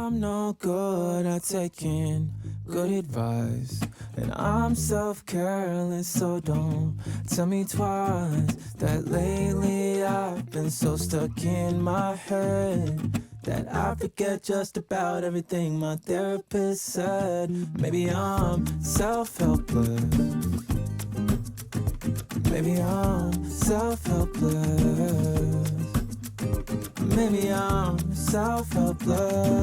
I'm no good at taking good advice, and I'm self-careless, so don't tell me twice that lately I've been so stuck in my head that I forget just about everything my therapist said. Maybe I'm self-helpless. Maybe I'm self-helpless. Maybe I'm self-helpless.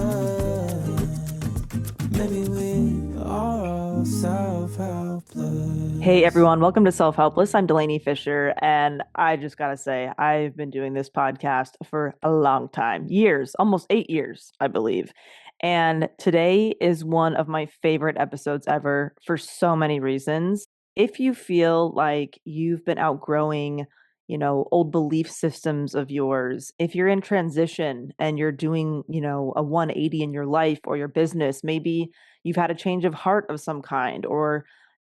Maybe we are all self-helpless. Hey everyone, welcome to Self-Helpless. I'm Delanie Fischer, and I just gotta say, I've been doing this podcast for a long time, years, almost 8 years, I believe. And today is one of my favorite episodes ever for so many reasons. If you feel like you've been outgrowing, old belief systems of yours, if you're in transition and you're doing, a 180 in your life or your business, maybe you've had a change of heart of some kind, or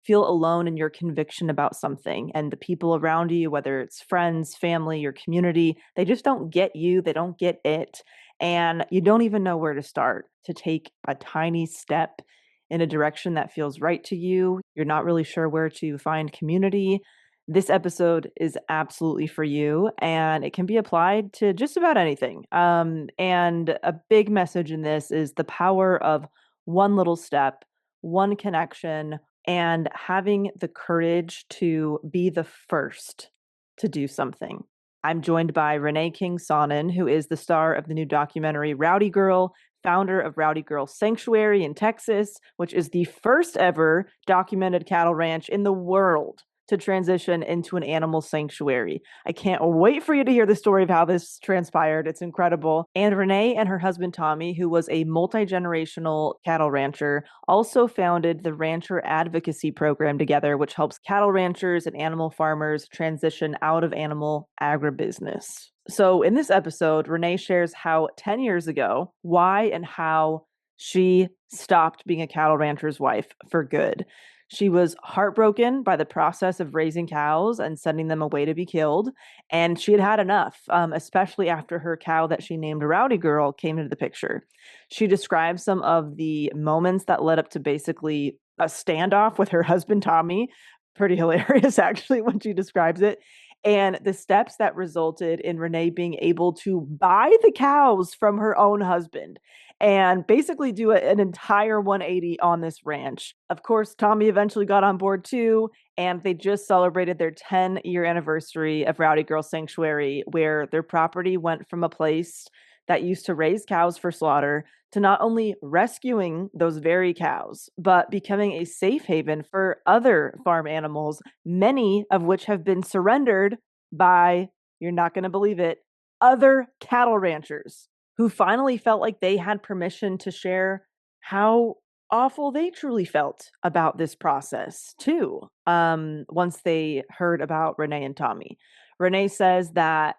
feel alone in your conviction about something, and the people around you, whether it's friends, family, your community, they just don't get you, they don't get it, and you don't even know where to start to take a tiny step in a direction that feels right to you. You're not really sure where to find community. This episode is absolutely for you, and it can be applied to just about anything. And a big message in this is the power of one little step, one connection, and having the courage to be the first to do something. I'm joined by Renee King-Sonnen, who is the star of the new documentary Rowdy Girl, founder of Rowdy Girl Sanctuary in Texas, which is the first ever documented cattle ranch in the world to transition into an animal sanctuary. I can't wait for you to hear the story of how this transpired. It's incredible. And Renee and her husband Tommy, who was a multi-generational cattle rancher, also founded the Rancher Advocacy program together, which helps cattle ranchers and animal farmers transition out of animal agribusiness. So in this episode, Renee shares how 10 years ago, why and how she stopped being a cattle rancher's wife for good. She was heartbroken by the process of raising cows and sending them away to be killed, and she had had enough, especially after her cow that she named Rowdy Girl came into the picture. She describes some of the moments that led up to basically a standoff with her husband, Tommy. Pretty hilarious, actually, when she describes it. And the steps that resulted in Renee being able to buy the cows from her own husband and basically do an entire 180 on this ranch. Of course, Tommy eventually got on board too, and they just celebrated their 10-year anniversary of Rowdy Girl Sanctuary, where their property went from a place that used to raise cows for slaughter to not only rescuing those very cows, but becoming a safe haven for other farm animals, many of which have been surrendered by, you're not going to believe it, other cattle ranchers who finally felt like they had permission to share how awful they truly felt about this process too, once they heard about Renee and Tommy. Renee says that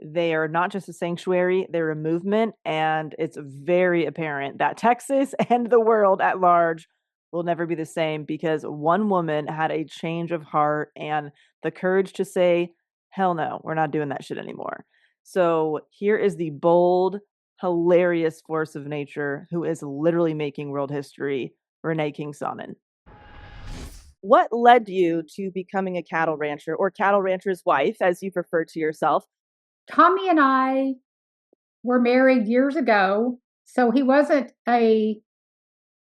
they are not just a sanctuary, they're a movement, and it's very apparent that Texas and the world at large will never be the same because one woman had a change of heart and the courage to say, hell no, we're not doing that shit anymore. So here is the bold, hilarious force of nature who is literally making world history, Renee King-Sonnen. What led you to becoming a cattle rancher, or cattle rancher's wife, as you've referred to yourself? Tommy and I were married years ago, so he wasn't a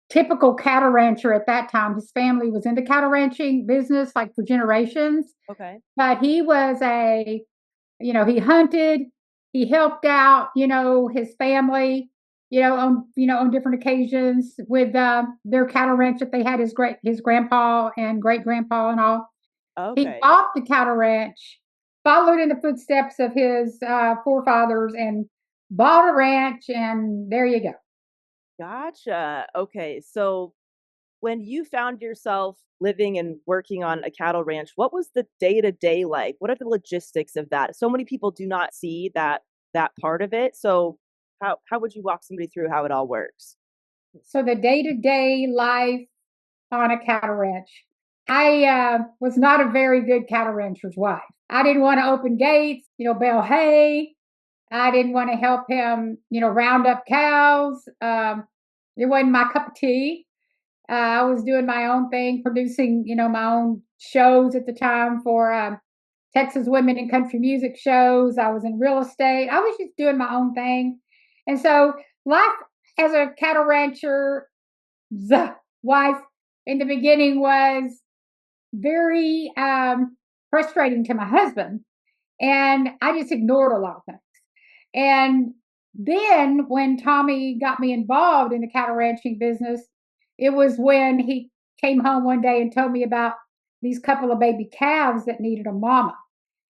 typical cattle rancher at that time. His family was in the cattle ranching business like for generations. Okay. But he was he hunted, he helped out, his family, on different occasions with their cattle ranch that they had, his grandpa and great grandpa and all. He Okay. bought the cattle ranch, followed in the footsteps of his forefathers, and bought a ranch, and there you go. Gotcha. Okay. So when you found yourself living and working on a cattle ranch, what was the day-to-day like? What are the logistics of that? So many people do not see that part of it. So how would you walk somebody through how it all works? So the day-to-day life on a cattle ranch. I was not a very good cattle rancher's wife. I didn't want to open gates, bale hay. I didn't want to help him, round up cows. It wasn't my cup of tea. I was doing my own thing, producing, my own shows at the time for Texas Women in Country Music shows. I was in real estate. I was just doing my own thing. And so life as a cattle rancher wife in the beginning was very frustrating to my husband. And I just ignored a lot of things. And then when Tommy got me involved in the cattle ranching business, it was when he came home one day and told me about these couple of baby calves that needed a mama.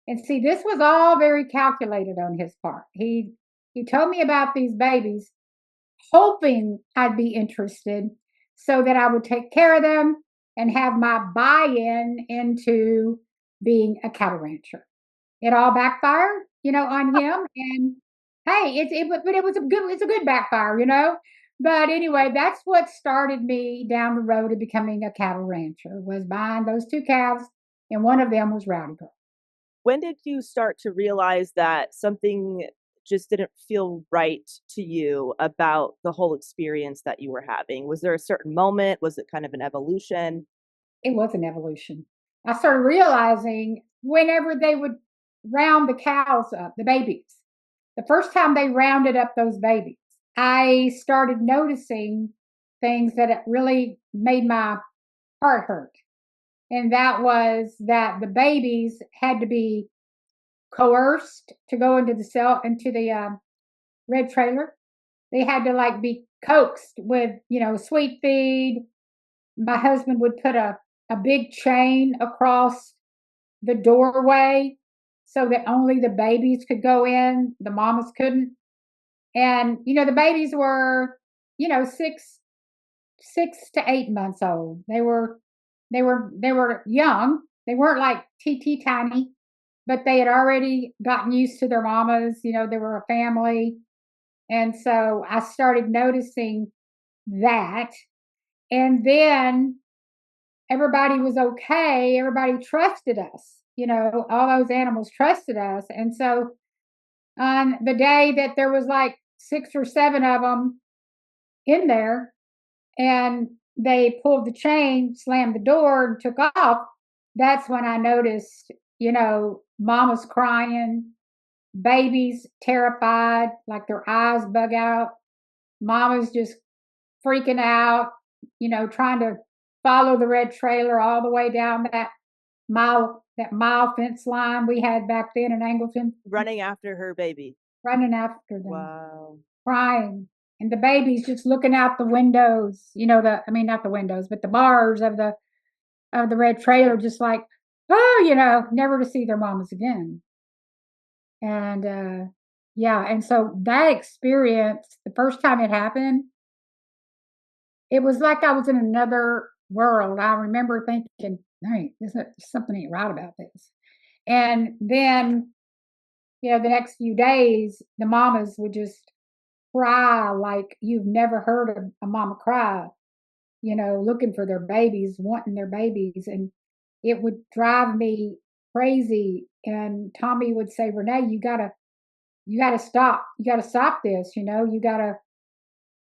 And see, this was all very calculated on his part. He told me about these babies, hoping I'd be interested so that I would take care of them and have my buy-in into being a cattle rancher. It all backfired, on him. And hey, it's a good backfire. But anyway, that's what started me down the road of becoming a cattle rancher, was buying those two calves, and one of them was Rowdy Girl. When did you start to realize that something just didn't feel right to you about the whole experience that you were having? Was there a certain moment? Was it kind of an evolution? It was an evolution. I started realizing whenever they would round the cows up, the babies, the first time they rounded up those babies, I started noticing things that it really made my heart hurt. And that was that the babies had to be coerced to go into the red trailer. They had to like be coaxed with, sweet feed. My husband would put a big chain across the doorway so that only the babies could go in, the mamas couldn't. And the babies were, 6 to 8 months old. They were young. They weren't like TT tiny, but they had already gotten used to their mamas. They were a family. And so I started noticing that. And then everybody was okay. Everybody trusted us. All those animals trusted us. And so on the day that there was like 6 or 7 of them in there, and they pulled the chain, slammed the door, and took off, that's when I noticed, mamas crying, babies terrified, like their eyes bug out, mamas just freaking out, trying to follow the red trailer all the way down that mile fence line we had back then in Angleton. Running after her baby. Running after them. Wow. Crying. And the babies just looking out the windows, not the windows, but the bars of the red trailer, just like, oh, never to see their mamas again. And yeah, and so that experience, the first time it happened, it was like I was in another world. I remember thinking, hey, there's something ain't right about this. And then, the next few days, the mamas would just cry like you've never heard a mama cry, looking for their babies, wanting their babies. And it would drive me crazy. And Tommy would say, Renee, you gotta stop. You gotta stop this,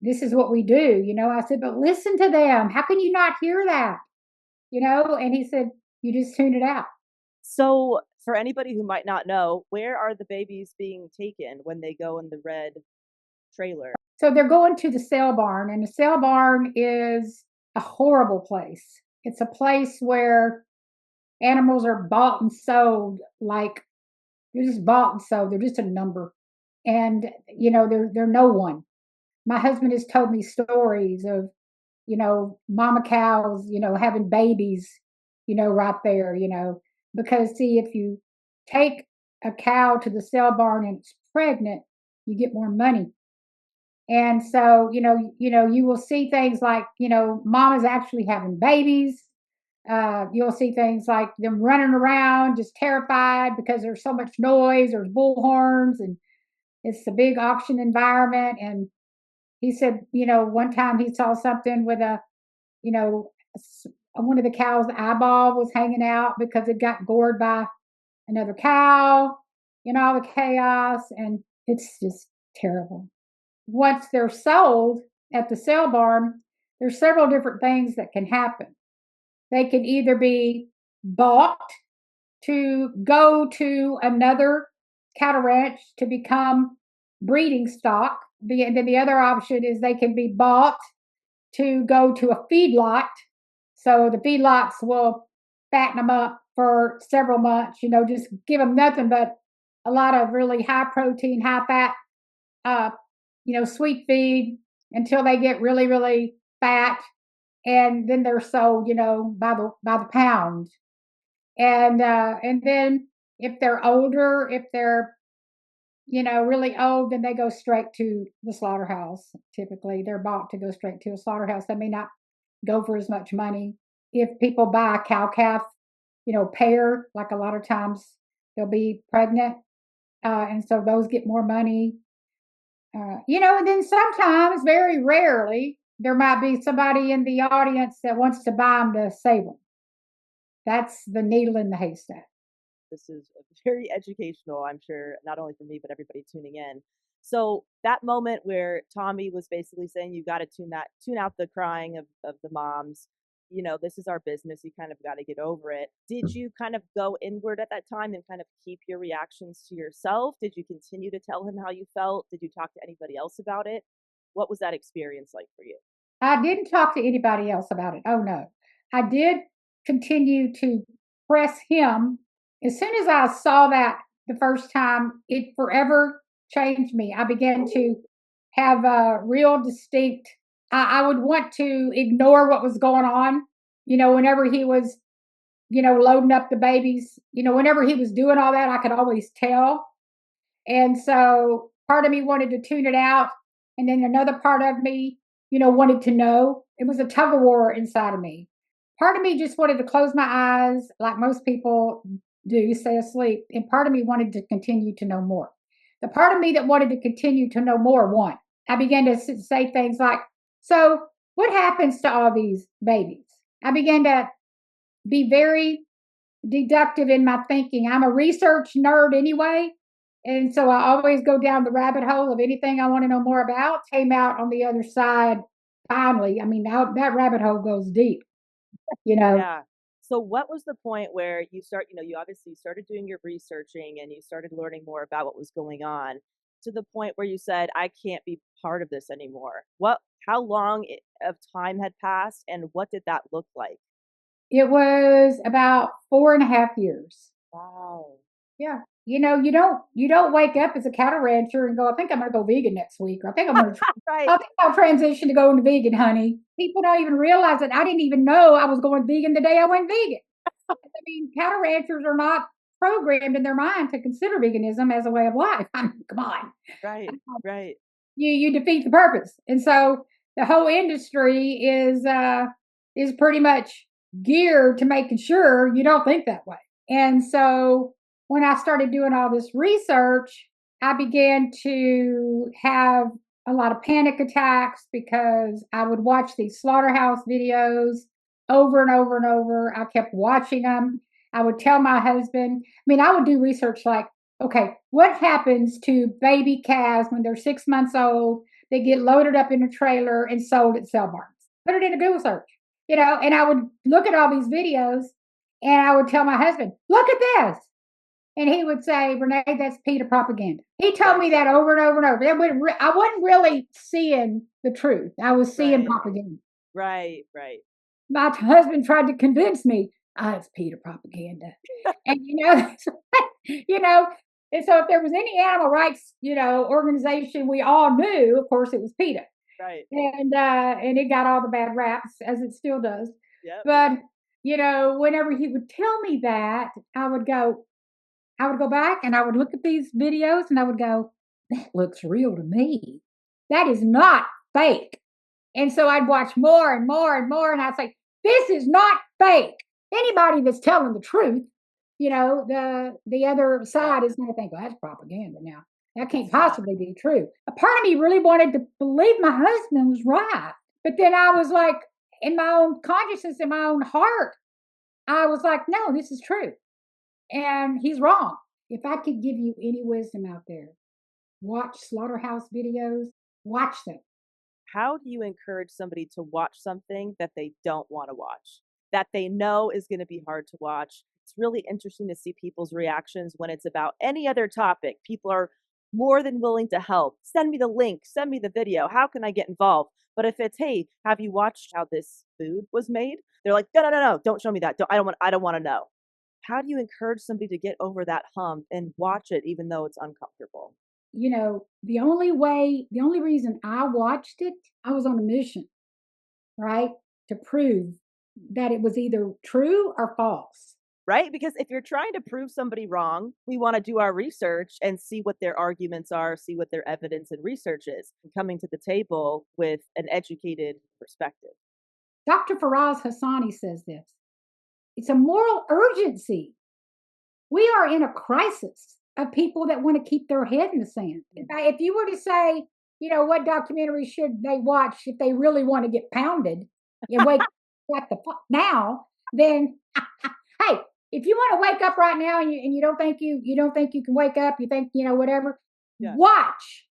this is what we do. I said, but listen to them. How can you not hear that? And he said, you just tune it out. So for anybody who might not know, where are the babies being taken when they go in the red trailer? So they're going to the sale barn, and the sale barn is a horrible place. It's a place where animals are bought and sold, like they're just bought and sold. They're just a number. And, they're no one. My husband has told me stories of, mama cows, having babies, right there, because see, if you take a cow to the sale barn and it's pregnant, you get more money. And so, you will see things like, mama's actually having babies. You'll see things like them running around just terrified because there's so much noise, there's bullhorns, and it's a big auction environment. And he said, one time he saw something with one of the cow's eyeball was hanging out because it got gored by another cow, all the chaos. And It's just terrible. Once they're sold at the sale barn, there's several different things that can happen. They can either be bought to go to another cattle ranch to become breeding stock. And then the other option is they can be bought to go to a feedlot. So the feedlots will fatten them up for several months, just give them nothing but a lot of really high protein, high fat, uh, sweet feed until they get really, really fat. And then they're sold, by the pound. And then if they're older, if they're really old, then they go straight to the slaughterhouse. Typically, they're bought to go straight to a slaughterhouse. They may not go for as much money. If people buy a cow calf, pair, like a lot of times they'll be pregnant, and so those get more money. And then sometimes, very rarely, there might be somebody in the audience that wants to buy them to save them. That's the needle in the haystack. This is very educational, I'm sure, not only for me, but everybody tuning in. So that moment where Tommy was basically saying, you got to tune out the crying of the moms, this is our business. You kind of got to get over it. Did you kind of go inward at that time and kind of keep your reactions to yourself? Did you continue to tell him how you felt? Did you talk to anybody else about it? What was that experience like for you? I didn't talk to anybody else about it. Oh, no. I did continue to press him. As soon as I saw that the first time, it forever changed me. I began to have a real distinct, I would want to ignore what was going on, whenever he was, loading up the babies, whenever he was doing all that, I could always tell. And so part of me wanted to tune it out. And then another part of me, wanted to know. It was a tug of war inside of me. Part of me just wanted to close my eyes, like most people do, stay asleep. And part of me wanted to continue to know more. The part of me that wanted to continue to know more won. I began to say things like, so what happens to all these babies? I began to be very deductive in my thinking. I'm a research nerd anyway. And so I always go down the rabbit hole of anything I want to know more about. Came out on the other side finally. I mean, now that rabbit hole goes deep, Yeah. So what was the point where you obviously started doing your researching and you started learning more about what was going on to the point where you said, I can't be part of this anymore? How long of time had passed and what did that look like? It was about 4.5 years. Wow. Yeah. You don't wake up as a cattle rancher and go, I think I'm going to go vegan next week. Or I think Right. I think I'll transition to going vegan, honey. People don't even realize that I didn't even know I was going vegan the day I went vegan. I mean, cattle ranchers are not programmed in their mind to consider veganism as a way of life. I mean, come on. Right. Right. You defeat the purpose. And so the whole industry is pretty much geared to making sure you don't think that way. And so when I started doing all this research, I began to have a lot of panic attacks because I would watch these slaughterhouse videos over and over and over. I kept watching them. I would tell my husband, I would do research like, okay, what happens to baby calves when they're 6 months old? They get loaded up in a trailer and sold at sale barns. Put it in a Google search, and I would look at all these videos and I would tell my husband, look at this. And he would say, Renee, that's PETA propaganda. He told me that over and over and over. I wasn't really seeing the truth. I was seeing propaganda. Right, right. My husband tried to convince me, it's PETA propaganda. And, and so if there was any animal rights, organization we all knew, of course, it was PETA. Right. And it got all the bad raps, as it still does. Yep. But, whenever he would tell me that, I would go back and I would look at these videos and I would go, that looks real to me. That is not fake. And so I'd watch more and more and more, and I'd say, this is not fake. Anybody that's telling the truth, the other side is going to think, well, that's propaganda now. That can't possibly be true. A part of me really wanted to believe my husband was right. But then I was like, in my own consciousness, in my own heart, I was like, no, this is true. And he's wrong. If I could give you any wisdom out there, watch slaughterhouse videos, watch them. How do you encourage somebody to watch something that they don't want to watch, that they know is going to be hard to watch? It's really interesting to see people's reactions when it's about any other topic. People are more than willing to help. Send me the link, send me the video. How can I get involved? But if it's, hey, have you watched how this food was made? They're like, no, don't show me that. I don't want to know. How do you encourage somebody to get over that hump and watch it even though it's uncomfortable? The only reason I watched it, I was on a mission, right? To prove that it was either true or false. Right? Because if you're trying to prove somebody wrong, we want to do our research and see what their arguments are, see what their evidence and research is, and coming to the table with an educated perspective. Dr. Faraz Hassani says this. It's a moral urgency. We are in a crisis of people that want to keep their head in the sand. If you were to say, what documentary should they watch if they really want to get pounded and wake up now, then hey, if you want to wake up right now and you don't think you can wake up, you think, whatever, watch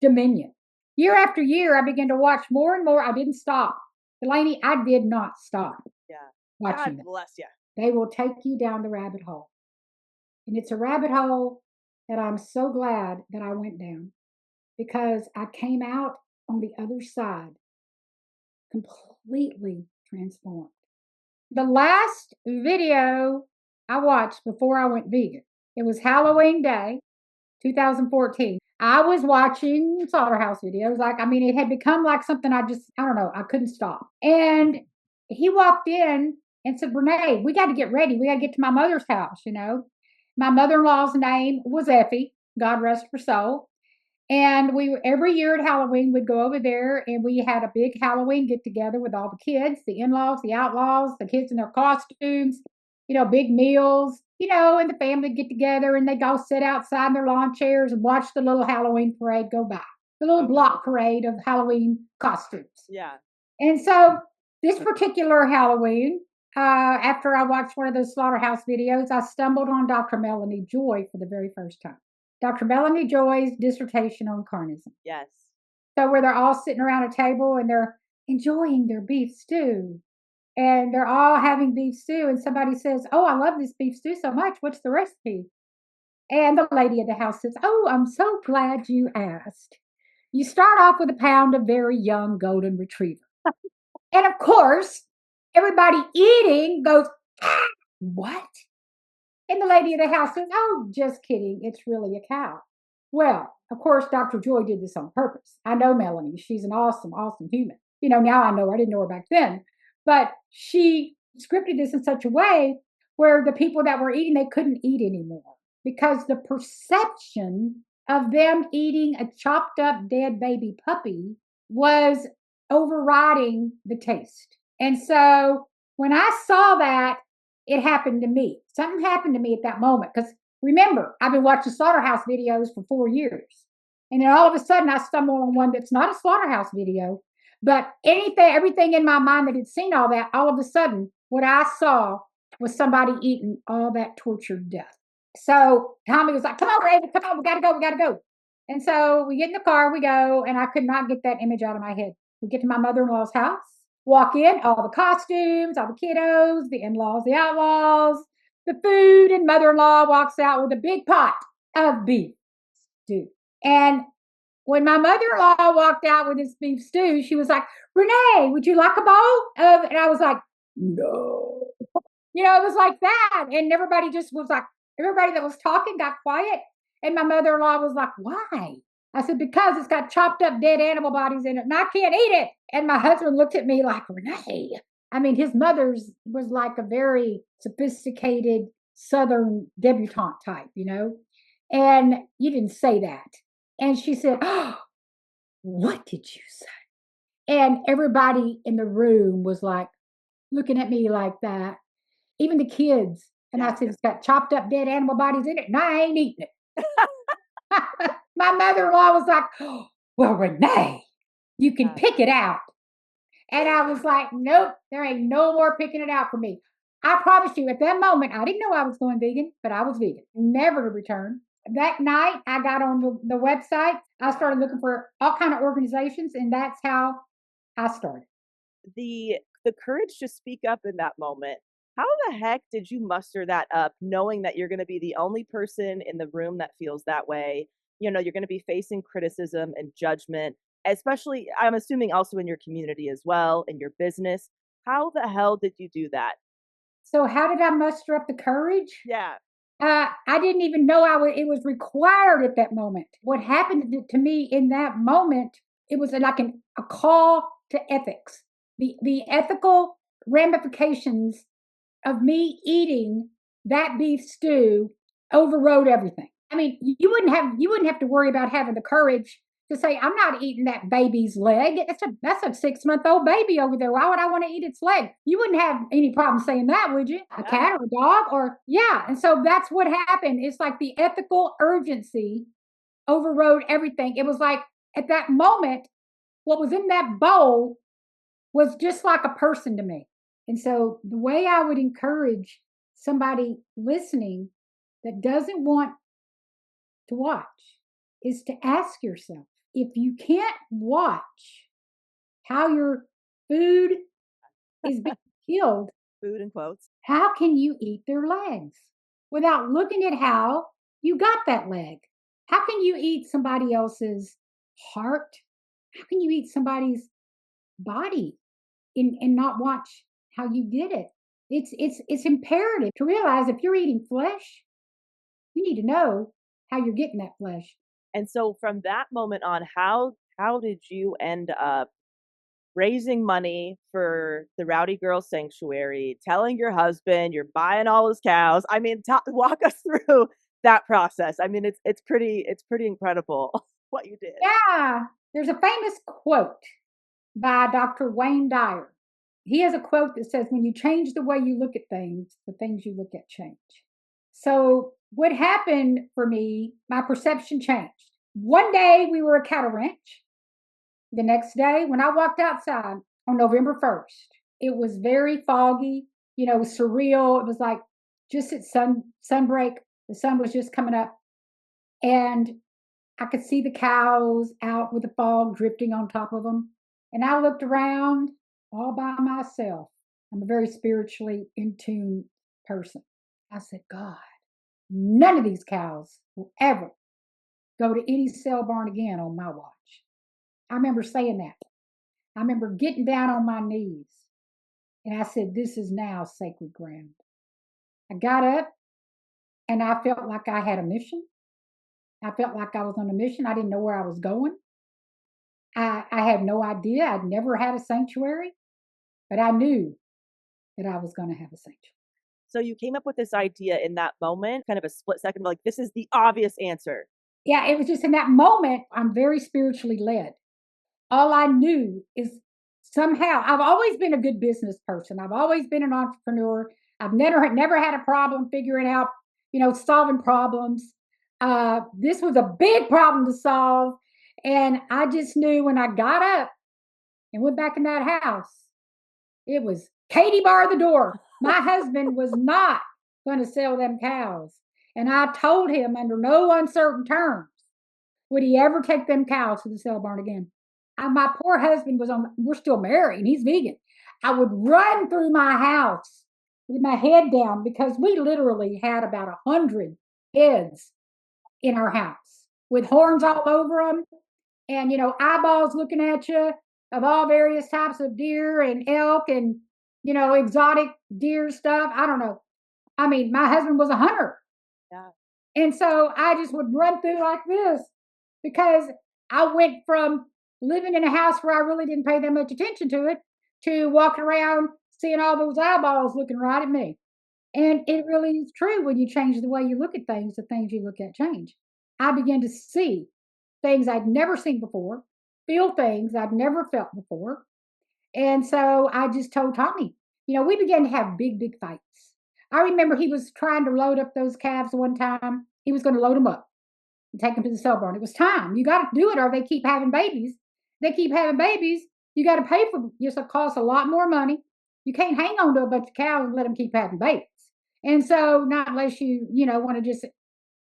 Dominion. Year after year, I began to watch more and more. I didn't stop. Delanie, I did not stop. Yeah. Watching God bless you. They will take you down the rabbit hole. And it's a rabbit hole that I'm so glad that I went down, because I came out on the other side completely transformed. The last video I watched before I went vegan, it was Halloween Day, 2014. I was watching slaughterhouse videos. It had become like something I don't know, I couldn't stop. And he walked in and said, Renee, we got to get ready. We got to get to my mother's house, My mother-in-law's name was Effie, God rest her soul. And every year at Halloween, we'd go over there and we had a big Halloween get together with all the kids, the in-laws, the outlaws, the kids in their costumes, big meals, and the family get together and they'd all sit outside in their lawn chairs and watch the little Halloween parade go by, the little block parade of Halloween costumes. Yeah. And so this particular Halloween, after I watched one of those slaughterhouse videos, I stumbled on Dr. Melanie Joy for the very first time. Dr. Melanie Joy's dissertation on carnism. Yes. So where they're all sitting around a table and they're enjoying their beef stew. And they're all having beef stew. And somebody says, oh, I love this beef stew so much. What's the recipe? And the lady of the house says, oh, I'm so glad you asked. You start off with a pound of very young golden retriever. And of course, everybody eating goes, what? And the lady of the house says, oh, just kidding. It's really a cow. Well, of course, Dr. Joy did this on purpose. I know Melanie. She's an awesome, awesome human. Now I know her. I didn't know her back then. But she scripted this in such a way where the people that were eating, they couldn't eat anymore because the perception of them eating a chopped up dead baby puppy was overriding the taste. And so when I saw that, it happened to me. Something happened to me at that moment. Because remember, I've been watching slaughterhouse videos for 4 years. And then all of a sudden I stumble on one that's not a slaughterhouse video, but everything in my mind that had seen all that, all of a sudden, what I saw was somebody eating all that tortured death. So Tommy was like, come on, Raven, come on, we gotta go. And so we get in the car, we go, and I could not get that image out of my head. We get to my mother-in-law's house, walk in, all the costumes, all the kiddos, the in-laws, the outlaws, the food, and mother-in-law walks out with a big pot of beef stew. And when my mother-in-law walked out with this beef stew, she was like, Renee, would you like a bowl of, and I was like, no. It was like that. And everybody just was like, everybody that was talking got quiet. And my mother-in-law was like, why? I said, because it's got chopped up dead animal bodies in it and I can't eat it. And my husband looked at me like, Renee. His mother's was like a very sophisticated Southern debutante type, and you didn't say that. And she said, oh, what did you say? And everybody in the room was like looking at me like that, even the kids. And I said, it's got chopped up dead animal bodies in it and I ain't eating it. My mother-in-law was like, oh, well, Renee, you can pick it out. And I was like, nope, there ain't no more picking it out for me. I promise you, at that moment, I didn't know I was going vegan, but I was vegan. Never to return. That night, I got on the website. I started looking for all kind of organizations, and that's how I started. The courage to speak up in that moment. How the heck did you muster that up, knowing that you're going to be the only person in the room that feels that way? You're going to be facing criticism and judgment, especially, I'm assuming, also in your community as well, in your business. How the hell did you do that? So, how did I muster up the courage? Yeah. I didn't even know it was required at that moment. What happened to me in that moment, it was like a call to ethics. The ethical ramifications of me eating that beef stew overrode everything. I mean, you wouldn't have to worry about having the courage to say, I'm not eating that baby's leg. That's a 6-month-old baby over there. Why would I want to eat its leg? You wouldn't have any problem saying that, would you? A cat or a dog, or yeah. And so that's what happened. It's like the ethical urgency overrode everything. It was like at that moment, what was in that bowl was just like a person to me. And so the way I would encourage somebody listening that doesn't want to watch is to ask yourself, if you can't watch how your food is being killed, Food in quotes. how can you eat their legs without looking at how you got that leg? How can you eat somebody else's heart? How can you eat somebody's body and not watch how you did it? It's imperative to realize if you're eating flesh, you need to know how you're getting that flesh. And so from that moment on, how did you end up raising money for the Rowdy Girl Sanctuary, telling your husband you're buying all his cows? I mean, walk us through that process. I mean, it's pretty incredible what you did. Yeah, there's a famous quote by Dr. Wayne Dyer. He has a quote that says, when you change the way you look at things, the things you look at change. So what happened for me, my perception changed. One day we were at cattle ranch. The next day, when I walked outside on November 1st, it was very foggy, surreal. It was like just at sunbreak. The sun was just coming up. And I could see the cows out with the fog drifting on top of them. And I looked around all by myself. I'm a very spiritually in tune person. I said, God, none of these cows will ever go to any sale barn again on my watch. I remember saying that. I remember getting down on my knees and I said, this is now sacred ground. I got up and I felt like I had a mission. I felt like I was on a mission. I didn't know where I was going. I had no idea. I'd never had a sanctuary, but I knew that I was going to have a sanctuary. So you came up with this idea in that moment, kind of a split second, like, this is the obvious answer. Yeah, it was just in that moment, I'm very spiritually led. All I knew is somehow, I've always been a good business person. I've always been an entrepreneur. I've never had a problem figuring out, solving problems. This was a big problem to solve. And I just knew when I got up and went back in that house, it was Katie bar the door. My husband was not going to sell them cows. And I told him under no uncertain terms would he ever take them cows to the sale barn again. My poor husband we're still married and he's vegan. I would run through my house with my head down because we literally had about 100 heads in our house with horns all over them and, eyeballs looking at you of all various types of deer and elk and, exotic deer stuff. I don't know. I mean, my husband was a hunter. Yeah. And so I just would run through like this because I went from living in a house where I really didn't pay that much attention to it to walking around seeing all those eyeballs looking right at me. And it really is true when you change the way you look at things, the things you look at change. I began to see things I'd never seen before, feel things I'd never felt before. And so I just told Tommy, we began to have big, big fights. I remember he was trying to load up those calves one time. He was going to load them up and take them to the sale barn. It was time. You got to do it or they keep having babies. They keep having babies. You got to pay for them. It costs a lot more money. You can't hang on to a bunch of cows and let them keep having babies. And so not unless you want to just,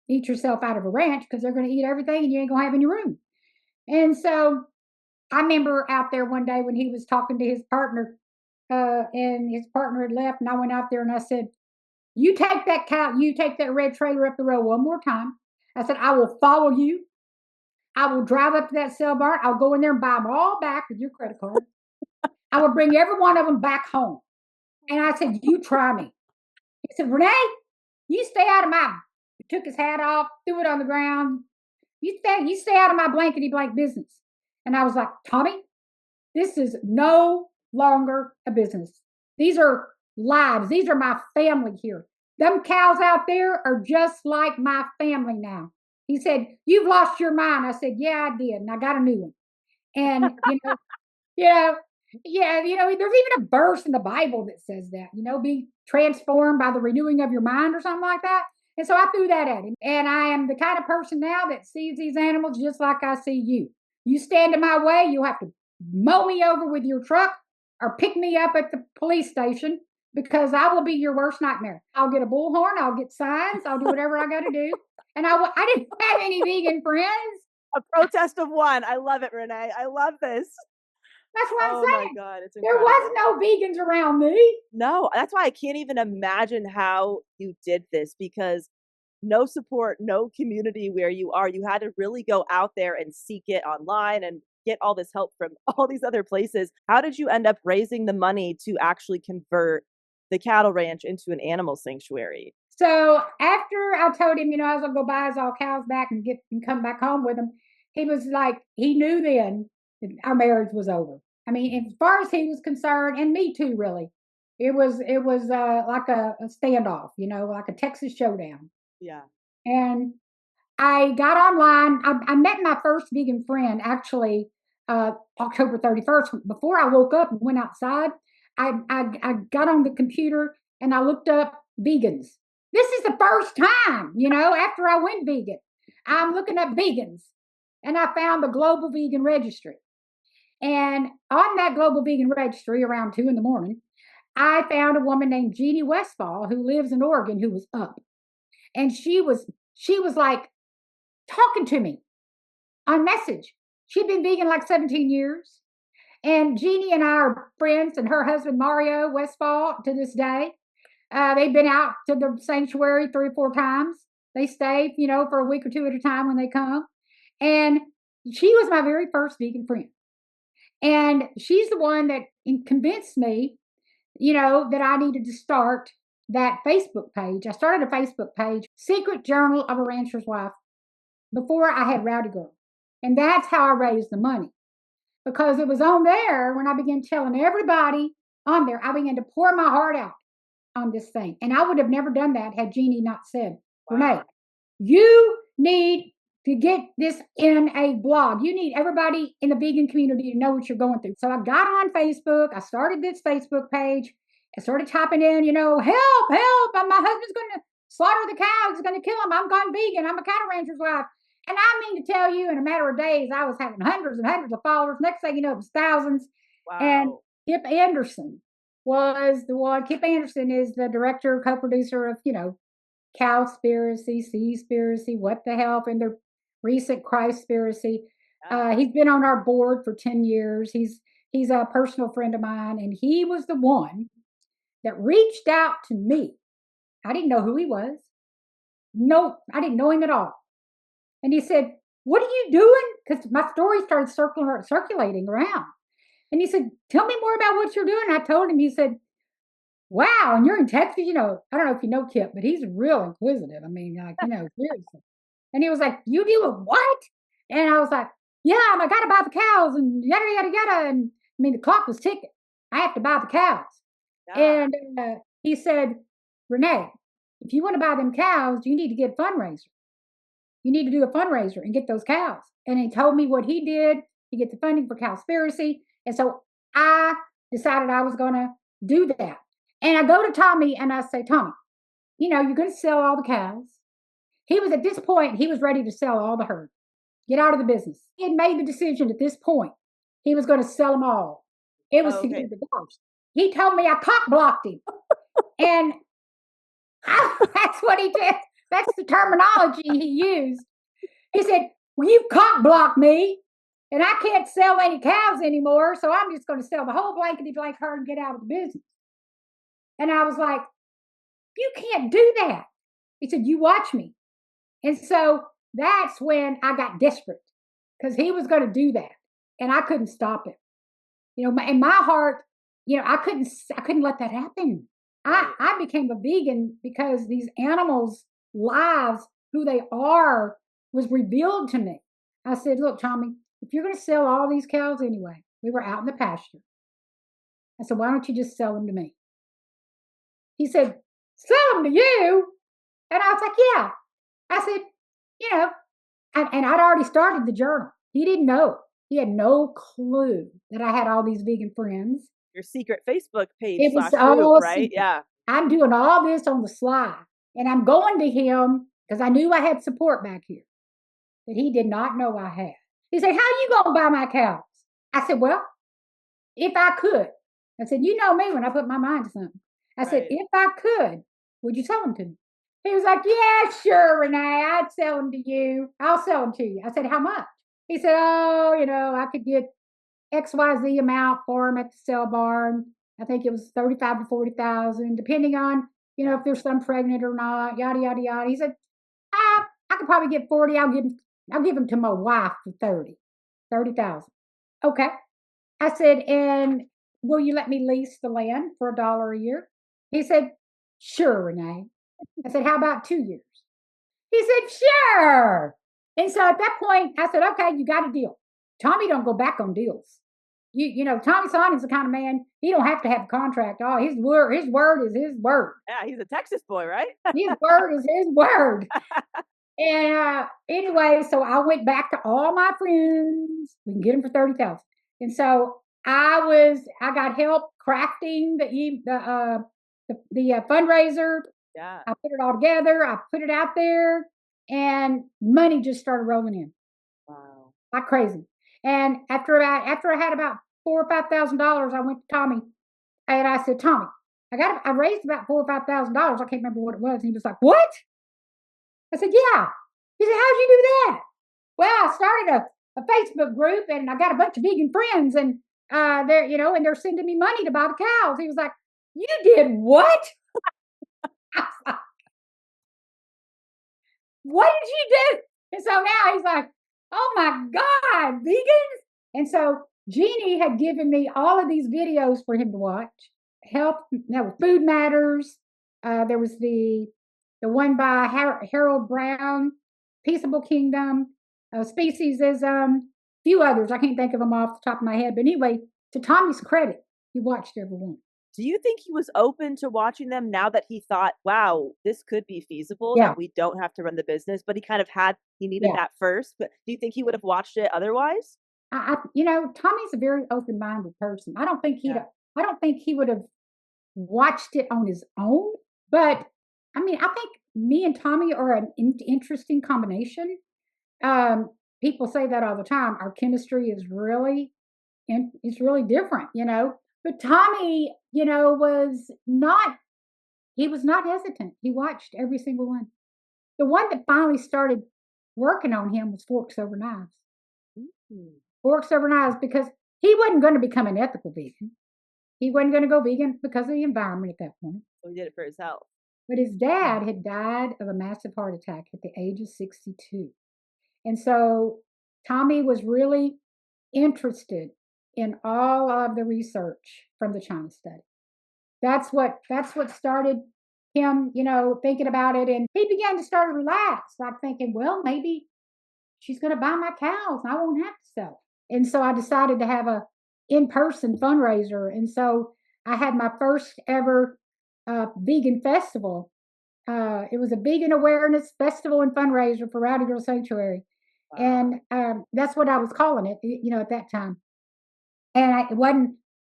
eat yourself out of a ranch because they're going to eat everything and you ain't going to have any room. And so I remember out there one day when he was talking to his partner, and his partner had left, and I went out there and I said, you take that red trailer up the road one more time. I said, I will follow you. I will drive up to that sale barn. I'll go in there and buy them all back with your credit card. I will bring every one of them back home. And I said, you try me. He said, Renee, you stay out of my, he took his hat off, threw it on the ground. You stay out of my blankety blank business. And I was like, Tommy, this is no longer a business. These are lives. These are my family here. Them cows out there are just like my family now. He said, you've lost your mind. I said, yeah, I did. And I got a new one. And, yeah, there's even a verse in the Bible that says that, be transformed by the renewing of your mind or something like that. And so I threw that at him. And I am the kind of person now that sees these animals just like I see you. You stand in my way, you'll have to mow me over with your truck or pick me up at the police station because I will be your worst nightmare. I'll get a bullhorn, I'll get signs, I'll do whatever I got to do. And I didn't have any vegan friends. A protest of one. I love it, Renee. I love this. That's what I'm saying. Oh my God, it's incredible. There was no vegans around me. No, that's why I can't even imagine how you did this, because no support, no community where you are. You had to really go out there and seek it online and get all this help from all these other places. How did you end up raising the money to actually convert the cattle ranch into an animal sanctuary? So after I told him, I was gonna go buy his all cows back and come back home with him, he was like, he knew then that our marriage was over. I mean, as far as he was concerned, and me too, really, it was like a standoff, like a Texas showdown. Yeah. And I got online. I met my first vegan friend actually October 31st. Before I woke up and went outside, I got on the computer and I looked up vegans. This is the first time, after I went vegan. I'm looking up vegans. And I found the Global Vegan Registry. And on that Global Vegan Registry around 2 a.m, I found a woman named Jeannie Westfall who lives in Oregon who was up. And she was like talking to me on message. She'd been vegan like 17 years. And Jeannie and I are friends, and her husband, Mario Westfall, to this day. They've been out to the sanctuary 3 or 4 times. They stay, for a week or 2 at a time when they come. And she was my very first vegan friend. And she's the one that convinced me, that I needed to start that Facebook page. I started a Facebook page, Secret Journal of a Rancher's Wife, before I had Rowdy Girl. And that's how I raised the money. Because it was on there when I began telling everybody on there, I began to pour my heart out on this thing. And I would have never done that had Jeannie not said, Renee, you need to get this in a blog. You need everybody in the vegan community to know what you're going through. So I got on Facebook. I started this Facebook page. I started typing in, help, my husband's going to slaughter the cows. He's going to kill them. I'm gone vegan. I'm a cattle rancher's wife. And I mean to tell you, in a matter of days, I was having hundreds and hundreds of followers. Next thing you know, it was thousands. Wow. And Kip Anderson was the one. Kip Anderson is the director, co-producer of, Cowspiracy, Seaspiracy, What the Health, and the recent Christspiracy. He's been on our board for 10 years. He's a personal friend of mine, and he was the one that reached out to me. I didn't know who he was. No, I didn't know him at all. And he said, what are you doing? Because my story started circulating around. And he said, tell me more about what you're doing. I told him. He said, wow, and you're in Texas? I don't know if you know Kip, but he's real inquisitive. I mean, seriously. And he was like, you deal with what? And I was like, yeah, and I got to buy the cows and yada, yada, yada. And I mean, the clock was ticking. I have to buy the cows. Yeah. And he said, Renee, if you want to buy them cows, you need to get a fundraiser. You need to do a fundraiser and get those cows. And he told me what he did to get the funding for Cowspiracy. And so I decided I was going to do that. And I go to Tommy and I say, Tommy, you're going to sell all the cows. He was at this point, he was ready to sell all the herd. Get out of the business. He had made the decision at this point. He was going to sell them all. It was to get a divorce. He told me I cock blocked him. And that's what he did. That's the terminology he used. He said, well, you've cock blocked me and I can't sell any cows anymore. So I'm just going to sell the whole blankety blank herd and get out of the business. And I was like, you can't do that. He said, you watch me. And so that's when I got desperate because he was going to do that and I couldn't stop him. You know, in my heart, you know, I couldn't let that happen. I became a vegan because these animals' lives, who they are, was revealed to me. I said, look, Tommy, if you're going to sell all these cows anyway, we were out in the pasture. I said, why don't you just sell them to me? He said, sell them to you? And I was like, yeah. I said, you know, and I'd already started the journal. He didn't know. He had no clue that I had all these vegan friends. Your secret Facebook page It was / group, all right? secret. Yeah. I'm doing all this on the sly. And I'm going to him because I knew I had support back here that he did not know I had. He said, how are you going to buy my cows? I said, well, if I could. I said, you know me when I put my mind to something. I said, if I could, would you sell them to me? He was like, yeah, sure, Renee, I'd sell them to you. I'll sell them to you. I said, how much? He said, oh, you know, I could get XYZ amount for them at the sale barn. I think it was 35 to 40,000, depending on, you know, if there's some pregnant or not, yada, yada, yada. He said, I could probably get 40. I'll give them to my wife for 30,000. Okay. I said, and will you let me lease the land for $1 a year? He said, sure, Renee. I said, how about 2 years? He said, sure. And so at that point, I said, okay, you got a deal. Tommy don't go back on deals. You know, Tommy Sonnen's the kind of man, he don't have to have a contract. Oh, his word is his word. Yeah, he's a Texas boy, right? His word is his word. And anyway, so I went back to all my friends. We can get them for 30,000. And so I got help crafting the fundraiser. Yeah. I put it all together. I put it out there, and money just started rolling in. Wow. Like crazy. And after I had about $4,000 or $5,000, I went to Tommy and I said, Tommy, I raised about $4,000 or $5,000. I can't remember what it was. And he was like, what? I said, yeah. He said, how'd you do that? Well, I started a Facebook group and I got a bunch of vegan friends and they're sending me money to buy the cows. He was like, you did what? I was like, what did you do? And so now he's like, oh my God, vegans? And so Jeannie had given me all of these videos for him to watch. Food Matters. There was the one by Harold Brown, Peaceable Kingdom, Speciesism, a few others. I can't think of them off the top of my head. But anyway, to Tommy's credit, he watched every one. Do you think he was open to watching them now that he thought, wow, this could be feasible, Yeah. that we don't have to run the business, but he needed that first? But do you think he would have watched it otherwise? Tommy's a very open-minded person. I don't think he would have watched it on his own, but I mean, I think me and Tommy are an interesting combination. People say that all the time. Our chemistry is really different, you know. But Tommy, you know, was not hesitant. He watched every single one. The one that finally started working on him was Forks Over Knives. Mm-hmm. Forks Over Knives, because he wasn't going to become an ethical vegan. He wasn't going to go vegan because of the environment at that point. So he did it for his health. But his dad had died of a massive heart attack at the age of 62. And so Tommy was really interested in all of the research from the China study. That's what started him, you know, thinking about it. And he began to start to relax, like thinking, well, maybe she's going to buy my cows and I won't have to sell. And so I decided to have a in-person fundraiser. And so I had my first ever vegan festival. It was a vegan awareness festival and fundraiser for Rowdy Girl Sanctuary. Wow. And that's what I was calling it, you know, at that time. And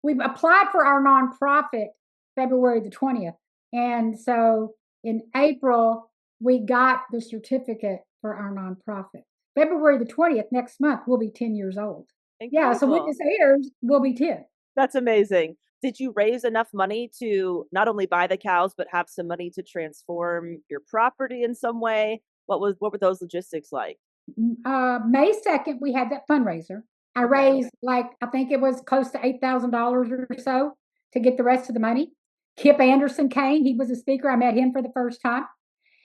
we applied for our nonprofit February the 20th. And so in April, we got the certificate for our nonprofit. February the 20th, next month, we'll be 10 years old. Incredible. Yeah, so when this airs, we'll be 10. That's amazing. Did you raise enough money to not only buy the cows, but have some money to transform your property in some way? What were those logistics like? May 2nd, we had that fundraiser. I Okay. raised like I think it was close to $8,000 or so to get the rest of the money. Kip Anderson came. He was a speaker. I met him for the first time.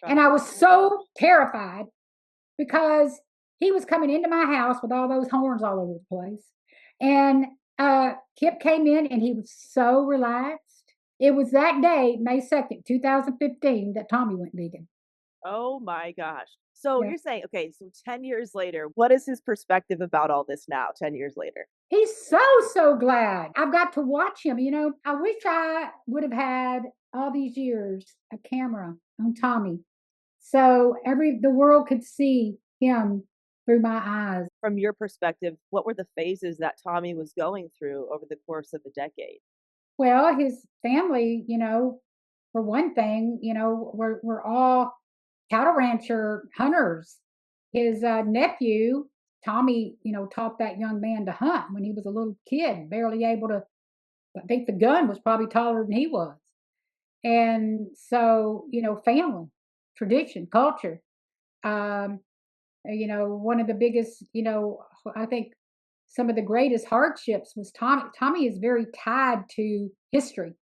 And I was so terrified because he was coming into my house with all those horns all over the place. And Kip came in and he was so relaxed. It was that day, May 2nd, 2015, that Tommy went vegan. Oh my gosh. So Yeah. you're saying, okay, so 10 years later, what is his perspective about all this now, 10 years later? He's so, so glad. I've got to watch him. I wish I would have had all these years a camera on Tommy so the world could see him through my eyes. From your perspective, what were the phases that Tommy was going through over the course of a decade? Well, his family, for one thing, we're all cattle rancher hunters. His nephew, Tommy, taught that young man to hunt when he was a little kid, barely able to. I think the gun was probably taller than he was. And so, family, tradition, culture. Um, one of the biggest, I think some of the greatest hardships was Tommy. Tommy is very tied to history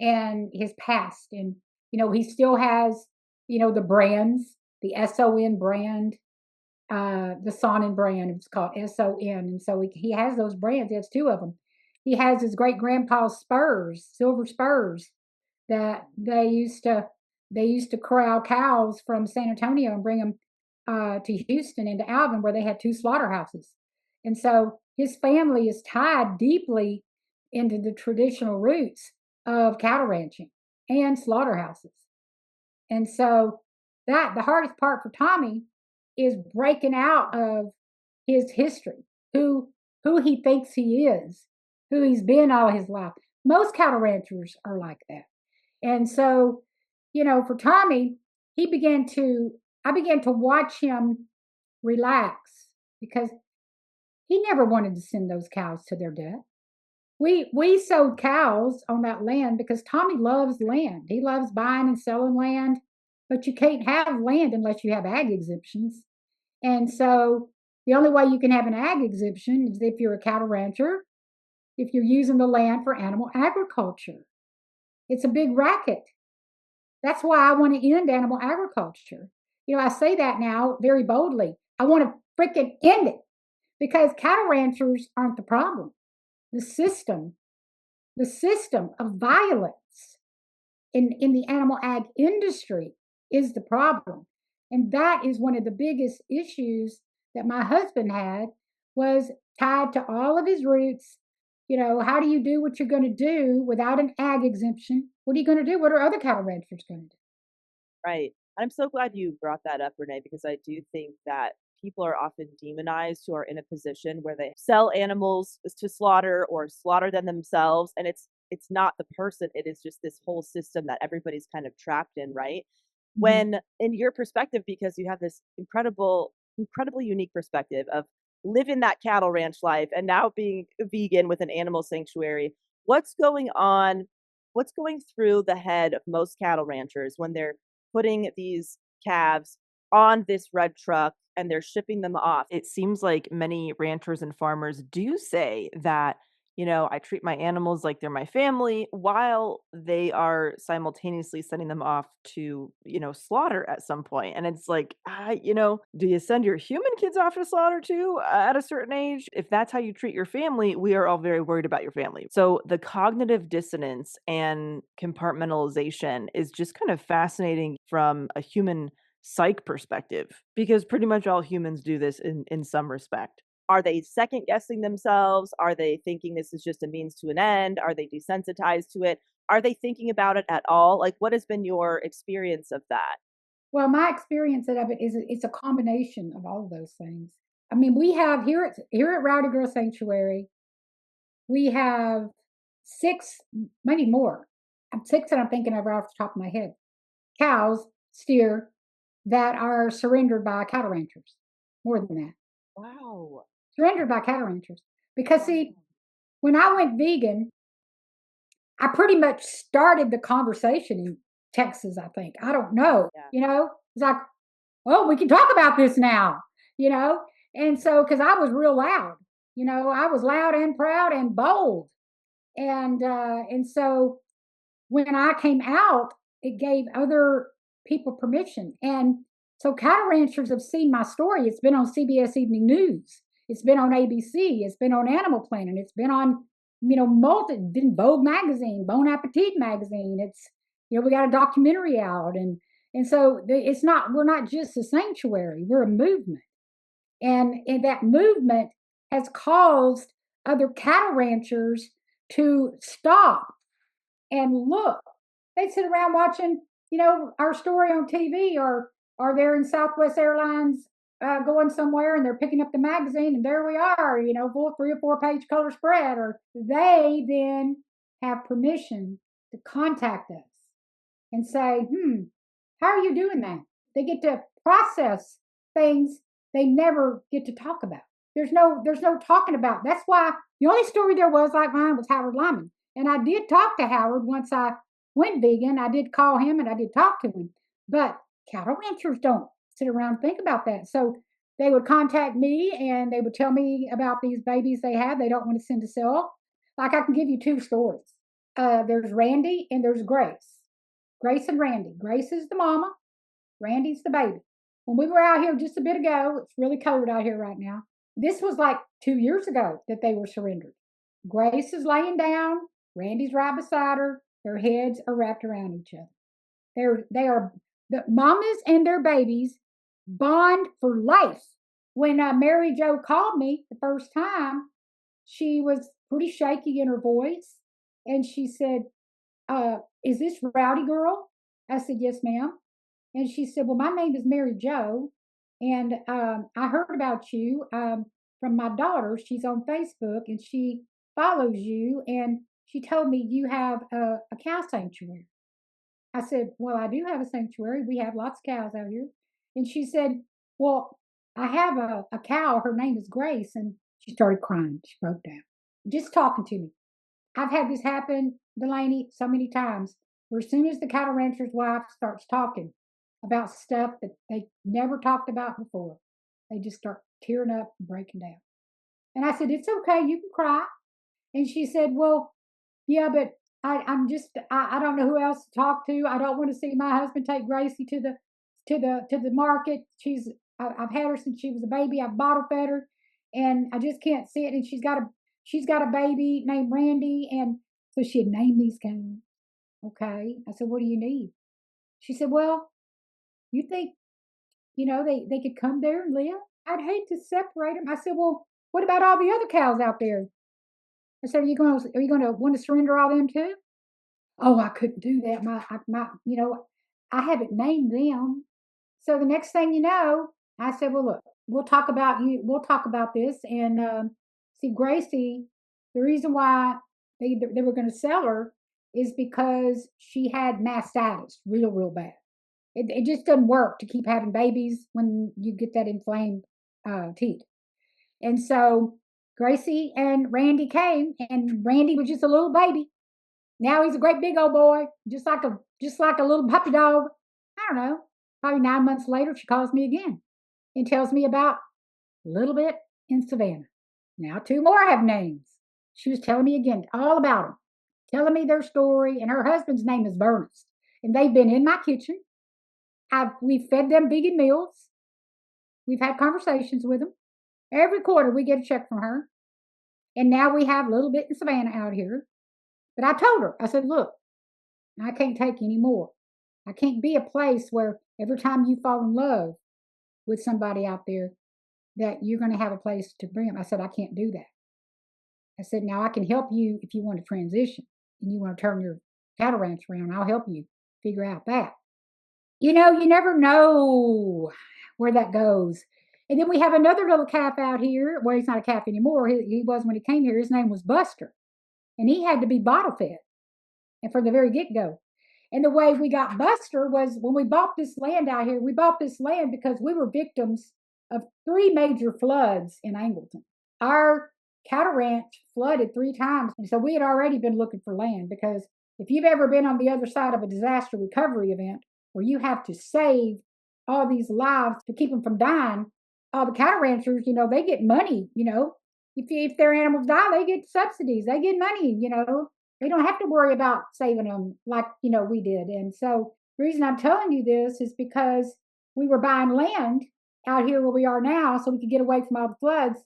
and his past. And, he still has, the brands, the SON brand, the Sonnen brand, it's called SON. And so he has those brands. He has two of them. He has his great grandpa's spurs, silver spurs that they used to corral cows from San Antonio and bring them to Houston and to Alvin, where they had two slaughterhouses. And so his family is tied deeply into the traditional roots of cattle ranching and slaughterhouses. And so the hardest part for Tommy is breaking out of his history, who he thinks he is, who he's been all his life. Most cattle ranchers are like that. And so, for Tommy, I began to watch him relax because he never wanted to send those cows to their death. We sold cows on that land because Tommy loves land. He loves buying and selling land, but you can't have land unless you have ag exemptions. And so the only way you can have an ag exemption is if you're a cattle rancher, if you're using the land for animal agriculture. It's a big racket. That's why I want to end animal agriculture. I say that now very boldly. I want to freaking end it because cattle ranchers aren't the problem. The system, the system of violence in the animal ag industry is the problem. And that is one of the biggest issues that my husband had was tied to all of his roots. How do you do what you're going to do without an ag exemption? What are you going to do? What are other cattle ranchers going to do? Right. I'm so glad you brought that up, Renee, because I do think that people are often demonized who are in a position where they sell animals to slaughter or slaughter them themselves. And it's not the person, it is just this whole system that everybody's kind of trapped in, right? When in your perspective, because you have this incredibly unique perspective of living that cattle ranch life and now being vegan with an animal sanctuary, what's going on? What's going through the head of most cattle ranchers when they're putting these calves on this red truck and they're shipping them off? It seems like many ranchers and farmers do say that, I treat my animals like they're my family while they are simultaneously sending them off to, slaughter at some point. And it's like, do you send your human kids off to slaughter too at a certain age? If that's how you treat your family, we are all very worried about your family. So the cognitive dissonance and compartmentalization is just kind of fascinating from a human psych perspective because pretty much all humans do this in some respect. Are they second guessing themselves? Are they thinking this is just a means to an end? Are they desensitized to it? Are they thinking about it at all? Like, what has been your experience of that? Well, my experience of it is it's a combination of all of those things. I mean, we have here at Rowdy Girl Sanctuary, we have six, maybe more. I'm six that I'm thinking of right off the top of my head. Cows, steer that are surrendered by cattle ranchers. More than that. Wow. Surrendered by cattle ranchers. Because see, when I went vegan, I pretty much started the conversation in Texas, I think. I don't know. Yeah. It's like, oh, we can talk about this now, you know? And so, because I was real loud, I was loud and proud and bold. And so when I came out, it gave other people permission. And so cattle ranchers have seen my story. It's been on CBS Evening News. It's been on ABC. It's been on Animal Planet. It's been on, been Vogue magazine, Bon Appetit magazine. It's, we got a documentary out, and so we're not just a sanctuary. We're a movement, and that movement has caused other cattle ranchers to stop and look. They sit around watching, our story on TV, or they're in Southwest Airlines going somewhere and they're picking up the magazine and there we are, full 3 or 4 page color spread. Or they then have permission to contact us and say, how are you doing that? They get to process things they never get to talk about. There's no talking about. That's why the only story there was like mine was Howard Lyman. And I did talk to Howard once I went vegan. I did call him and I did talk to him. But cattle ranchers don't sit around and think about that. So they would contact me and they would tell me about these babies they have. They don't want to send to sell. Like, I can give you 2 stories. There's Randy and there's Grace. Grace and Randy. Grace is the mama. Randy's the baby. When we were out here just a bit ago, it's really cold out here right now. This was like 2 years ago that they were surrendered. Grace is laying down. Randy's right beside her. Their heads are wrapped around each other. They are the mamas and their babies bond for life. When Mary Jo called me the first time, she was pretty shaky in her voice, and she said, "Is this Rowdy Girl?" I said, "Yes, ma'am." And she said, "Well, my name is Mary Jo, and I heard about you from my daughter. She's on Facebook, and she follows you, and she told me you have a cow sanctuary." I said, "Well, I do have a sanctuary. We have lots of cows out here." And she said, "Well, I have a cow. Her name is Grace." And she started crying. She broke down, just talking to me. I've had this happen, Delanie, so many times, where as soon as the cattle rancher's wife starts talking about stuff that they never talked about before, they just start tearing up and breaking down. And I said, "It's okay. You can cry." And she said, "Well, yeah, but I don't know who else to talk to. I don't want to see my husband take Gracie to the market. I've had her since she was a baby. I've bottle fed her, and I just can't see it. And she's got a baby named Randy." And so she had named these cows. Okay. I said, "What do you need?" She said, "Well, you think, they could come there and live? I'd hate to separate them." I said, "Well, what about all the other cows out there?" I said, are you going to want to surrender all them too?" "Oh, I couldn't do that. I haven't named them." So the next thing you know, I said, "Well, look, we'll talk about you. We'll talk about this." And see, Gracie, the reason why they were going to sell her is because she had mastitis, real, real bad. It just doesn't work to keep having babies when you get that inflamed teat. And so Gracie and Randy came, and Randy was just a little baby. Now he's a great big old boy, just like a little puppy dog. I don't know. Probably 9 months later, she calls me again and tells me about Little Bit in Savannah. Now 2 more have names. She was telling me again all about them, telling me their story, and her husband's name is Ernest. And they've been in my kitchen. We've fed them vegan meals. We've had conversations with them. Every quarter we get a check from her. And now we have Little Bit in Savannah out here. But I told her, I said, "Look, I can't take any more. I can't be a place where every time you fall in love with somebody out there that you're going to have a place to bring them." I said, "I can't do that." I said, "Now I can help you if you want to transition and you want to turn your cattle ranch around. I'll help you figure out that." You never know where that goes. And then we have another little calf out here. Well, he's not a calf anymore. He was when he came here. His name was Buster. And he had to be bottle fed, and from the very get-go. And the way we got Buster was when we bought this land out here. We bought this land because we were victims of 3 major floods in Angleton. Our cattle ranch flooded 3 times. And so we had already been looking for land, because if you've ever been on the other side of a disaster recovery event where you have to save all these lives to keep them from dying, all the cattle ranchers, they get money, if their animals die, they get subsidies, they get money, they don't have to worry about saving them like, we did. And so the reason I'm telling you this is because we were buying land out here where we are now so we could get away from all the floods.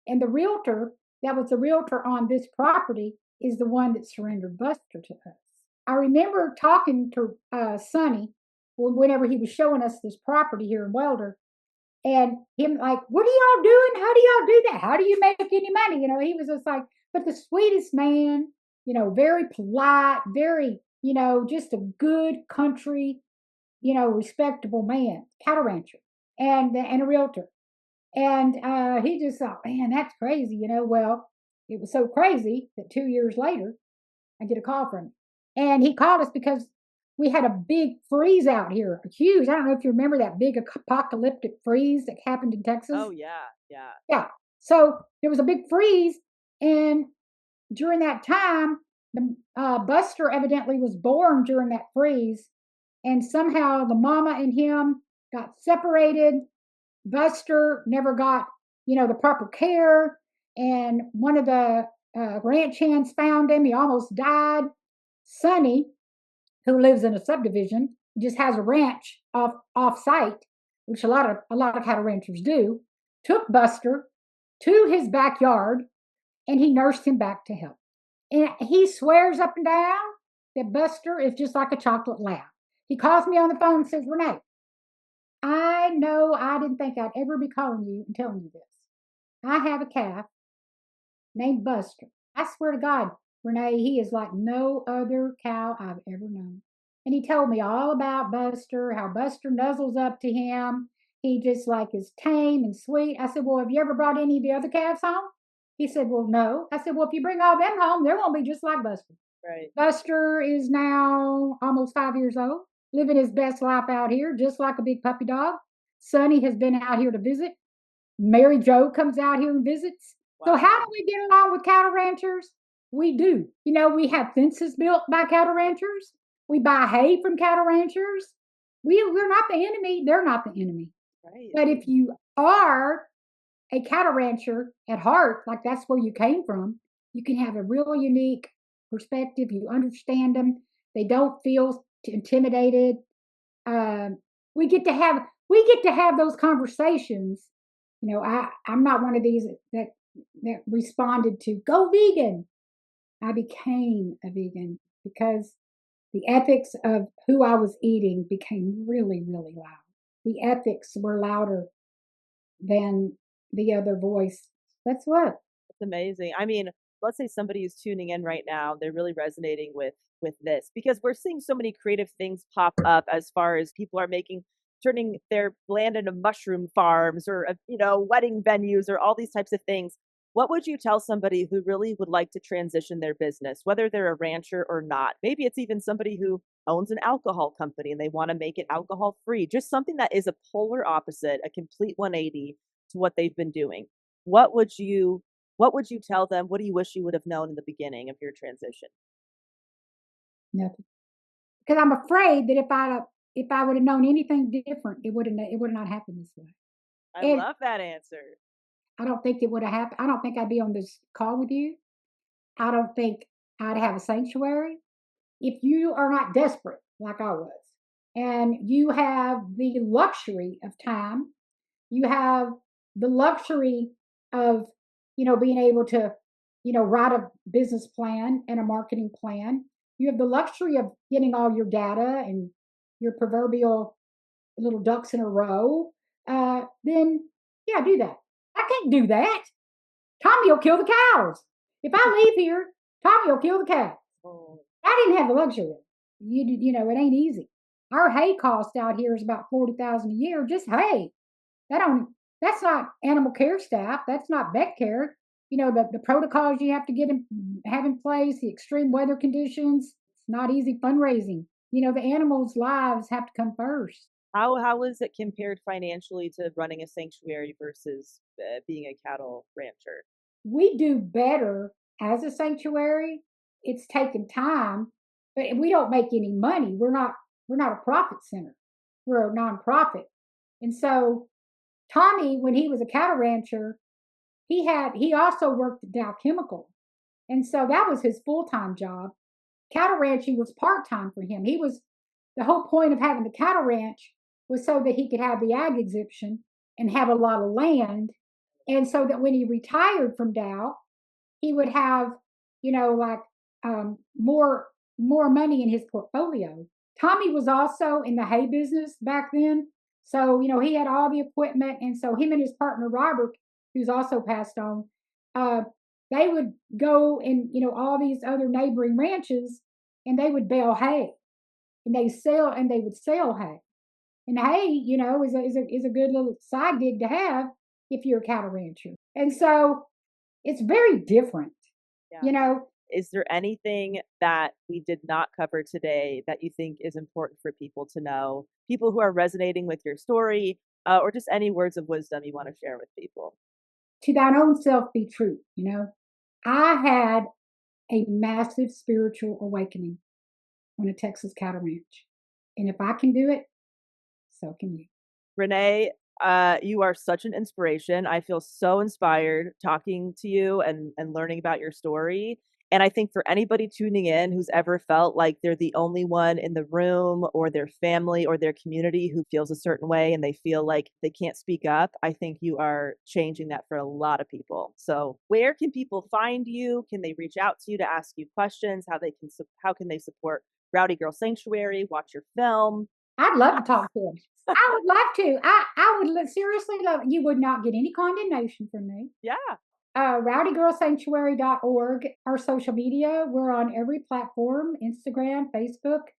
And the realtor that was the realtor on this property is the one that surrendered Buster to us. I remember talking to Sonny whenever he was showing us this property here in Welder, and him like, "What are y'all doing? How do y'all do that? How do you make any money?" He was just like, but the sweetest man, very polite, very, just a good country, respectable man, cattle rancher, and a realtor. And he just thought, man, that's crazy, Well, it was so crazy that 2 years later, I get a call from him. And he called us because we had a big freeze out here, huge. I don't know if you remember that big apocalyptic freeze that happened in Texas. Oh, yeah. Yeah. Yeah. So there was a big freeze. And during that time, the Buster evidently was born during that freeze. And somehow the mama and him got separated. Buster never got, the proper care. And one of the ranch hands found him. He almost died. Sonny, who lives in a subdivision, just has a ranch off site, which a lot of cattle ranchers do, took Buster to his backyard, and he nursed him back to health. And he swears up and down that Buster is just like a chocolate lab. He calls me on the phone and says, "Renee, I know I didn't think I'd ever be calling you and telling you this. I have a calf named Buster. I swear to God, Renee, he is like no other cow I've ever known." And he told me all about Buster, how Buster nuzzles up to him. He just like is tame and sweet. I said, "Well, have you ever brought any of the other calves home?" He said, "Well, no." I said, "Well, if you bring all them home, they're going to be just like Buster." Right. Buster is now almost 5 years old, living his best life out here, just like a big puppy dog. Sonny has been out here to visit. Mary Jo comes out here and visits. Wow. So how do we get along with cattle ranchers? We do. We have fences built by cattle ranchers. We buy hay from cattle ranchers. We're not the enemy. They're not the enemy. Right. But if you are a cattle rancher at heart, like that's where you came from, you can have a real unique perspective. You understand them. They don't feel intimidated. We get to have those conversations. I'm not one of these that responded to go vegan. I became a vegan because the ethics of who I was eating became really, really loud. The ethics were louder than the other voice. That's what. It's amazing. I mean, let's say somebody is tuning in right now, they're really resonating with this because we're seeing so many creative things pop up as far as people are turning their land into mushroom farms or wedding venues or all these types of things. What would you tell somebody who really would like to transition their business, whether they're a rancher or not? Maybe it's even somebody who owns an alcohol company and they want to make it alcohol free, just something that is a polar opposite, a complete 180 to what they've been doing. What would you tell them? What do you wish you would have known in the beginning of your transition? Nothing. Because I'm afraid that if I would have known anything different, it would not happened this way. I love that answer. I don't think it would have happened. I don't think I'd be on this call with you. I don't think I'd have a sanctuary. If you are not desperate like I was, and you have the luxury of time, you have the luxury of, being able to, write a business plan and a marketing plan. You have the luxury of getting all your data and your proverbial little ducks in a row. Then, yeah, do that. I can't do that. Tommy will kill the cows. If I leave here, Tommy will kill the cows. Oh. I didn't have the luxury. It ain't easy. Our hay cost out here is about $40,000 a year, just hay. That's not animal care staff. That's not vet care. The protocols you have to have in place, the extreme weather conditions. It's not easy fundraising. The animals' lives have to come first. How is it compared financially to running a sanctuary versus being a cattle rancher? we do better as a sanctuary. It's taken time, but we don't make any money. We're not a profit center. We're a nonprofit. And so Tommy, when he was a cattle rancher, he also worked at Dow Chemical. And so that was his full-time job. Cattle ranching was part-time for him. He was the whole point of having the cattle ranch was so that he could have the ag exemption and have a lot of land. And so that when he retired from Dow, he would have, like more money in his portfolio. Tommy was also in the hay business back then. So, he had all the equipment. And so him and his partner, Robert, who's also passed on, they would go and, all these other neighboring ranches and they would bale hay and they would sell hay. And hay, is a good little side gig to have if you're a cattle rancher. And so it's very different, Yeah. Is there anything that we did not cover today that you think is important for people to know? People who are resonating with your story, or just any words of wisdom you want to share with people? To thine own self be true. I had a massive spiritual awakening on a Texas cattle ranch. And if I can do it, so can you. Renee, you are such an inspiration. I feel so inspired talking to you and learning about your story. And I think for anybody tuning in who's ever felt like they're the only one in the room or their family or their community who feels a certain way and they feel like they can't speak up, I think you are changing that for a lot of people. So where can people find you? Can they reach out to you to ask you questions? How can they support Rowdy Girl Sanctuary, watch your film? I'd love to talk to him. I would love to. I would seriously love. You would not get any condemnation from me. Yeah. RowdyGirlSanctuary.org. Our social media. We're on every platform: Instagram, Facebook,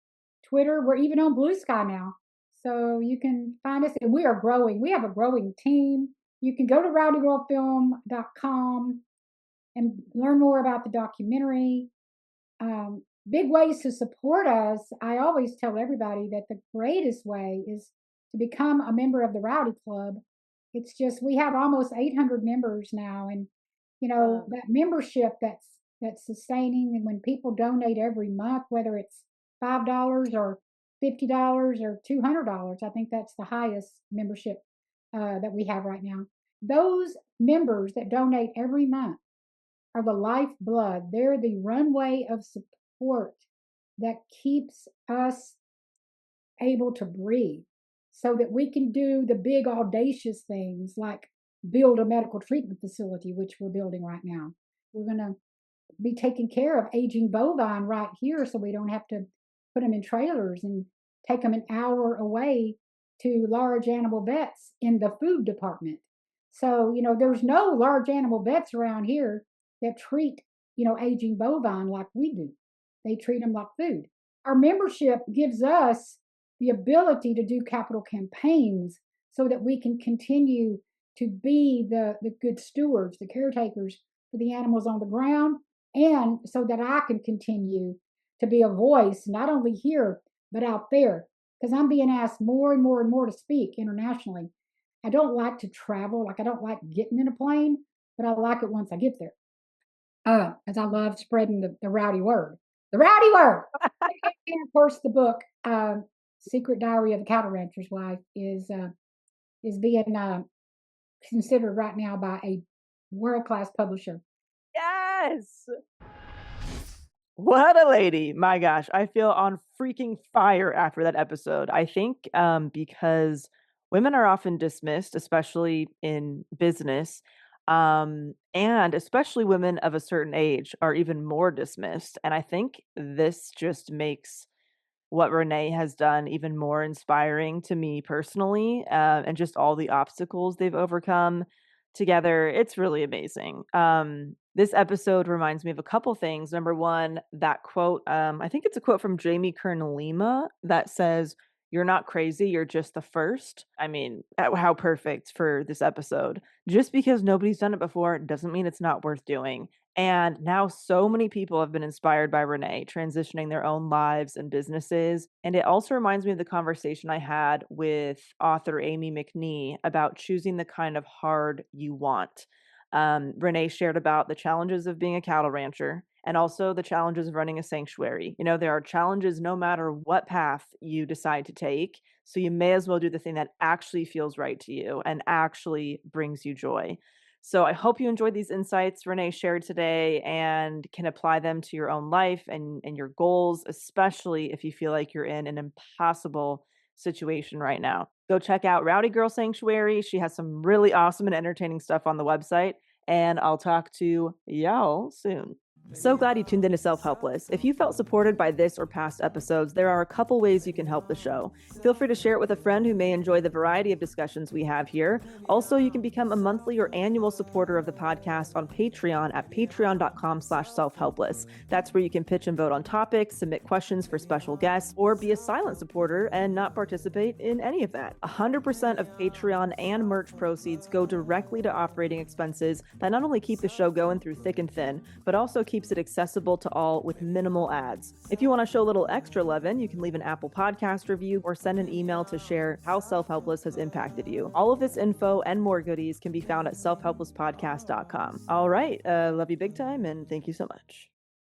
Twitter. We're even on Blue Sky now, so you can find us. And we are growing. We have a growing team. You can go to RowdyGirlFilm.com and learn more about the documentary. Big ways to support us. I always tell everybody that the greatest way is to become a member of the Rowdy Club. It's just we have almost 800 members now, and that membership that's sustaining. And when people donate every month, whether it's $5 or $50 or $200, I think that's the highest membership that we have right now. Those members that donate every month are the lifeblood. They're the runway of support that keeps us able to breathe so that we can do the big audacious things like build a medical treatment facility, which we're building right now. We're going to be taking care of aging bovine right here so we don't have to put them in trailers and take them an hour away to large animal vets in the food department. So, there's no large animal vets around here that treat, aging bovine like we do. They treat them like food. Our membership gives us the ability to do capital campaigns so that we can continue to be the good stewards, the caretakers for the animals on the ground, and so that I can continue to be a voice, not only here, but out there, because I'm being asked more and more and more to speak internationally. I don't like to travel, like I don't like getting in a plane, but I like it once I get there. As I love spreading the rowdy word. The rowdy word! And of course, the book, Secret Diary of a Cattle Rancher's Wife, is being considered right now by a world-class publisher. Yes. What a lady. My gosh, I feel on freaking fire after that episode. I think because women are often dismissed, especially in business, and especially women of a certain age are even more dismissed. And I think this just makes what Renee has done even more inspiring to me personally, and just all the obstacles they've overcome together. It's really amazing. This episode reminds me of a couple things. Number one, that quote, I think it's a quote from Jamie Kern Lima that says, "You're not crazy, you're just the first." I mean, how perfect for this episode. Just because nobody's done it before doesn't mean it's not worth doing. And now so many people have been inspired by Renee, transitioning their own lives and businesses. And it also reminds me of the conversation I had with author Amy McNee about choosing the kind of hard you want. Renee shared about the challenges of being a cattle rancher and also the challenges of running a sanctuary. You know, there are challenges no matter what path you decide to take. So you may as well do the thing that actually feels right to you and actually brings you joy. So I hope you enjoyed these insights Renee shared today and can apply them to your own life and your goals, especially if you feel like you're in an impossible situation right now. Go check out Rowdy Girl Sanctuary. She has some really awesome and entertaining stuff on the website. And I'll talk to y'all soon. So glad you tuned into Self-Helpless. If you felt supported by this or past episodes, there are a couple ways you can help the show. Feel free to share it with a friend who may enjoy the variety of discussions we have here. Also, you can become a monthly or annual supporter of the podcast on Patreon at patreon.com/selfhelpless. That's where you can pitch and vote on topics, submit questions for special guests, or be a silent supporter and not participate in any of that. 100% of Patreon and merch proceeds go directly to operating expenses that not only keep the show going through thick and thin, but also keeps it accessible to all with minimal ads. If you want to show a little extra lovin', you can leave an Apple Podcast review or send an email to share how Self-Helpless has impacted you. All of this info and more goodies can be found at selfhelplesspodcast.com. All right, love you big time, and thank you so much.